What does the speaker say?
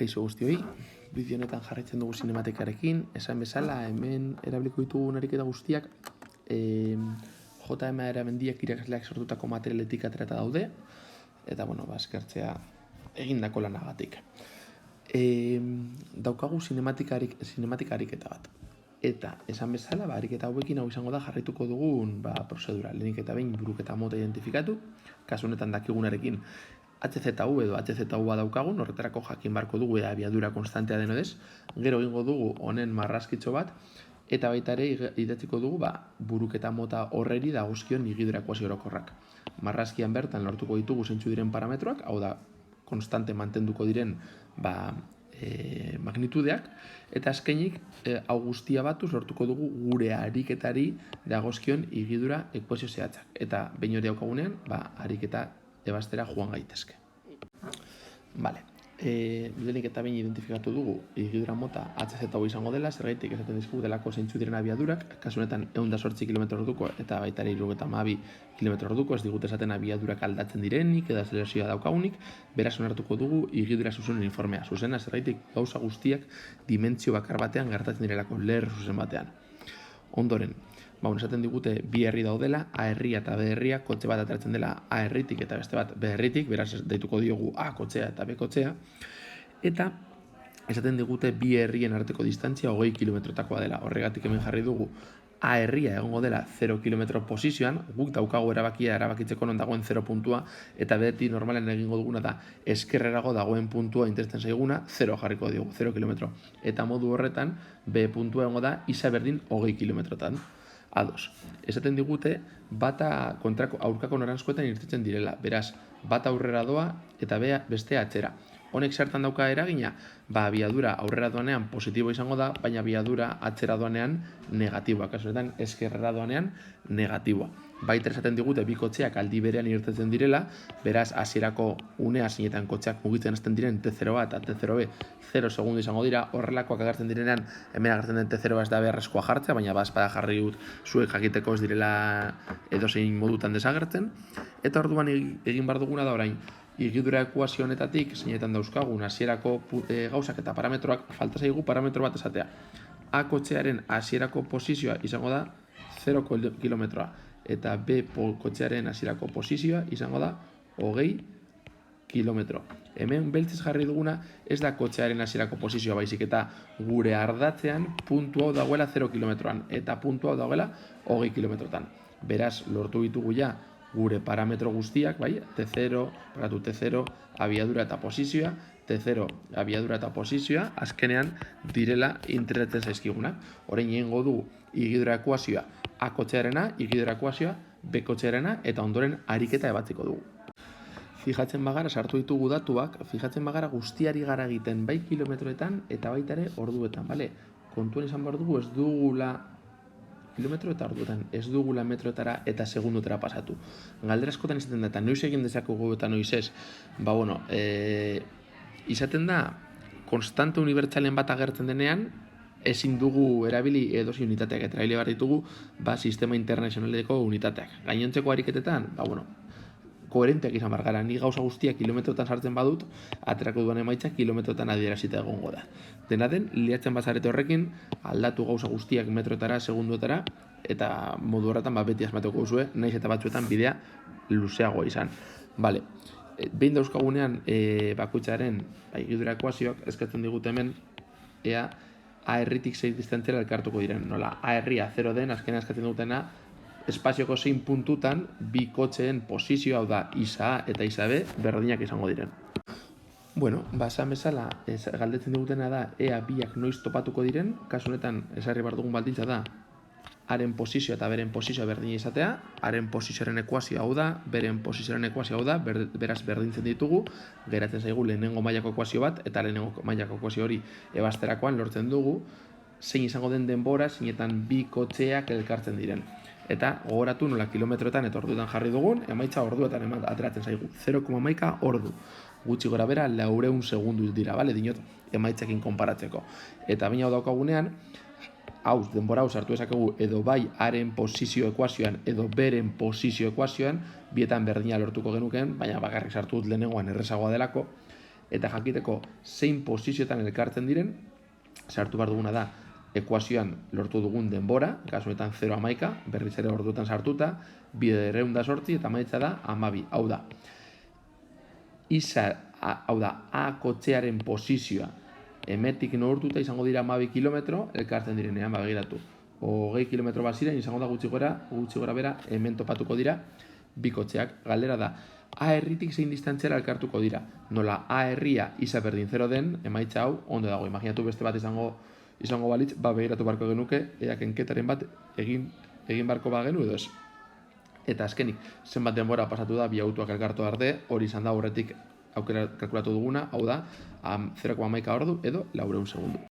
Kaixo guztioi, bideo honetan jarraitzen dugu sinematikarekin, esan bezala hemen erabiliko ditugun ariketa guztiak J.M. Aramendiak irakasleak sortutako materialetik aterata daude, eta eskertzea egindako lanagatik. Daukagu sinematika ariketa bat. Eta esan bezala, ariketa hauekin hau izango da jarraituko dugun prozedura. Lehenik eta behin buruketa mota identifikatu, kasu honetan dakigunarekin HZU edo HZU daukagun, horretarako jakin barko dugu abiadura konstantea den odez, gero egingo dugu honen marrazkitxo bat, eta baita ere idatziko dugu buruketa mota horreri dagozkion higidura ekuazio orokorrak. Marrazkian bertan lortuko ditugu zeintzu diren parametroak, hau da, konstante mantenduko diren magnitudeak, eta azkenik hau guztia batuz lortuko dugu gure ariketari dagozkion higidura ekuazio zehatzak. Eta behin hori daukagunean, ariketa ebastera joan gaitezke. Lehenik eta behin identifikatu dugu higidura mota HZU izango dela, zergaitik esaten dizkugu delako zeintzu diren abiadurak, kasu honetan 108 km orduko eta baita ere 72 km orduko, ez digute esaten abiadurak aldatzen direnik edo azelerazioa daukagunik, beraz onartuko dugu higidura zuzen uniformea. Zuzena zergaitik gauza guztiak dimentsio bakar batean gertatzen direlako, lerro zuzen batean. Ondoren, esaten digute bi herri daudela, A herria eta B herria, kotxe bat ateratzen dela A herritik eta beste bat B herritik, beraz deituko diogu A kotxea eta B kotxea, eta esaten digute bi herrien arteko distantzia 20 kilometrotakoa dela. Horregatik hemen jarri dugu A herria egongo dela 0 kilometro posizioan, guk daukagu erabakitzeko non dagoen 0 puntua, eta beti normalen egingo duguna da eskerrerago dagoen puntua interesten zaiguna, 0 jarriko diogu, 0 kilometro. Eta modu horretan, B puntua egongo da isa berdin 20 kilometrotan. Ados. Esaten digute, bata aurkako noranzkoetan irtetzen direla. Beraz, bata aurrera doa eta bestea atzera. Honek zertan dauka eragina? Abiadura aurrera doanean positibo izango da, baina abiadura atzera doanean negatiboa. Kasu honetan, eskerrera doanean negatiboa. Baita esaten digute, bi kotxeak aldi berean irtetzen direla, beraz, hasierako unea zinetan kotxeak mugitzen hasten diren T0A eta T0B 0 segundo izango dira, horrelakoak agertzen direnean, hemen agertzen den T0A ez da beharrezkoa jartzea, baina espada jarri dut zuek jakiteko ez direla edozein modutan desagertzen. Eta orduan egin bar duguna da orain, higidura ekuazio honetatik zeinetan dauzkagun hasierako gauzak eta parametroak, falta zaigu parametro bat esatea. A kotxearen hasierako posizioa izango da 0 kilometroa eta B kotxearen hasierako posizioa izango da 20 kilometro. Hemen beltzez jarri duguna ez da kotxearen hasierako posizioa baizik eta gure ardatzean puntu hau dagoela 0 kilometroan eta puntu hau dagoela 20 kilometrotan. Beraz, lortu ditugu ja gure parametro guztiak, T0, abiadura eta posizioa, T0, abiadura eta posizioa, azkenean direla interesatzen zaizkigunak. Orain egingo du higidura ekuazioa A kotxearena, higidura ekuazioa B kotxearena, eta ondoren ariketa ebatziko dugu. Fijatzen bagara, sartu ditugu datuak, fijatzen bagara guztiari gara egiten bai kilometroetan eta baita ere orduetan, bale? Kontuan izan behar dugu ez dugula kilometro eta orduetan, ez dugula metroetara eta segundotara pasatu. Galdera askotan izaten da, eta noiz egin dezakegu eta noiz ez, izaten da, konstante unibertsalen bat agertzen denean, ezin dugu erabili edozi unitateak, eta erabili behar ditugu, sistema internazionaleko unitateak. Gainontzeko ariketetan, koherenteak izan behar gara, ni gauza guztiak kilometrotan sartzen badut, aterako duan emaitza kilometrotan adierazita egongo da. Dena den, liatzen bazarete horrekin, aldatu gauza guztiak metroetara, segunduetara, eta modu horretan beti asmateko duzue, naiz eta batzuetan bidea luzeagoa izan. Behin dauzkagunean bakoitzaren higidura ekuazioak eskatzen digute hemen, ea A herritik zein distantziara elkartuko diren. Nola, A herria 0 den, azkenean eskatzen dutena, espazioko zein puntutan bi kotxeen posizioa, hau da, isa A eta isa B berdinak izango diren. Esan bezala, galdetzen digutena da, ea biak noiz topatuko diren, kasu honetan, esarri behar dugun baldintza da, haren posizioa eta beren posizioa berdina izatea, haren posizioaren ekuazioa hau da, beren posizioaren ekuazioa hau da, beraz berdintzen ditugu, geratzen zaigu lehenengo mailako ekuazio bat, eta lehenengo mailako ekuazio hori ebasterakoan lortzen dugu, zein izango den denbora, zeinetan bi kotxeak elkartzen diren. Eta gogoratu nola kilometroetan eta orduetan jarri dugun, emaitza orduetan ateratzen zaigu. 0,1 ordu. Gutxi gora bera 400 segundu dira, dinot, emaitzekin konparatzeko. Eta baina hau daukagunean, denbora hau sartu ezakegu edo bai haren posizio ekuazioan edo beren posizio ekuazioan, bietan berdina lortuko genuken, baina bakarrik sartu dut lehenengoan errezagoa delako, eta jakiteko zein posizioetan elkartzen diren, sartu behar duguna da ekuazioan lortu dugun denbora, kasuetan 0,11, berriz ere orduetan sartuta, 208 eta emaitza da 12. Hau da, A kotxearen posizioa emetik neurtuta izango dira 12 kilometro, elkartzen direnean, begiratu. 20 kilometro bat ziren, izango da gutxi gora bera, hemen topatuko dira bi kotxeak. Galdera da, A herritik zein distantziara elkartuko dira. Nola A herria isa berdin 0 den, emaitza hau, ondo dago. Imaginatu beste bat izango balitz, begiratu barko genuke, ea kenketaren bat egin barko bagenu edo ez. Eta azkenik, zenbat denbora pasatu da bi autoak elkartu arte, hori izan da horretik aukera kalkulatu duguna, hau da, 0,11 ordu edo 400 segundu.